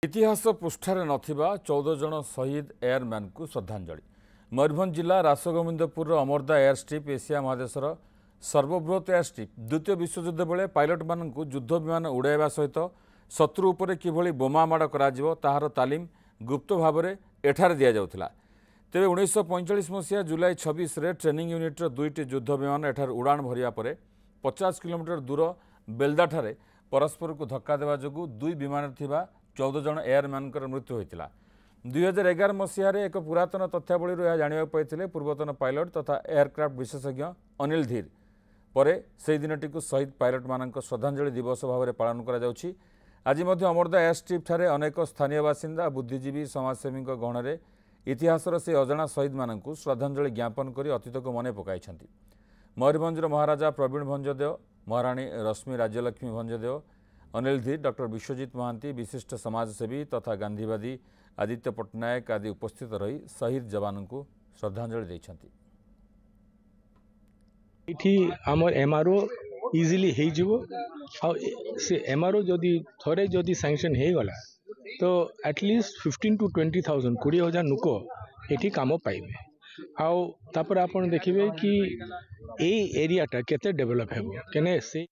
इतिहास पृष्ठार नथिबा 14 जन शहीद एयरमैन को श्रद्धांजलि। मयूरभंज जिला Rasgovindpur Amarda air strip Asia महादेशर सर्वबृहत एयर स्ट्रिप द्वितीय विश्वयुद्ध बेले पायलट मानक युद्ध विमान उड़ाइबा सहित शत्रु उपर किभली बोमा माड़ कर ताहार तालीम गुप्त भाव में एठार दि जाउथिला। तेबे 1945 मसीहा जुलाई 26 रे ट्रेनिंग यूनिट्र दुईटी युद्ध विमान एठार उड़ाण भरिया परे 50 किलोमीटर दूर बेलदाठारे परस्पर को धक्का देवा जोगु दुई विमान थिबा 14 जन एयरमैन मृत्यु होता। 2011 मसीह एक पुरातन तथ्यावली यह जाना पाई पूर्वतन पायलट तथा एयरक्राफ्ट विशेषज्ञ अनिल धीर पर से दिनटी को शहीद पायलट मान श्रद्धांजलि दिवस भाव में पालन कर। आज अमरदा एयर स्ट्रिप ठारे अनेक स्थानीय बासिंदा बुद्धिजीवी समाजसेवी गहण इतिहासर से अजणा शहीद मान श्रद्धांजलि ज्ञापन कर अतीत को मन पकाई। मयूरभंजर महाराजा प्रवीण भंजदेव, महाराणी रश्मि राज्यलक्ष्मी भंजदेव, अनिल धीर, डॉक्टर विश्वजित महांती, विशिष्ट समाजसेवी तथा गांधीवादी आदित्य पट्टनायक आदि उपस्थित रही शहीद जवान को श्रद्धांजलि देछंती। इठी हमर एमआरओ इजीली हे जिवो आ से एमआरओ जदी थरे जदी सैंक्शन हे गला तो एटलीस्ट 15 to 20,000 20,000 नुको एठी काम पाइबे। आउ तापर आपण देखिबे कि ए एरियाटा केते डेवलप हेबो केने से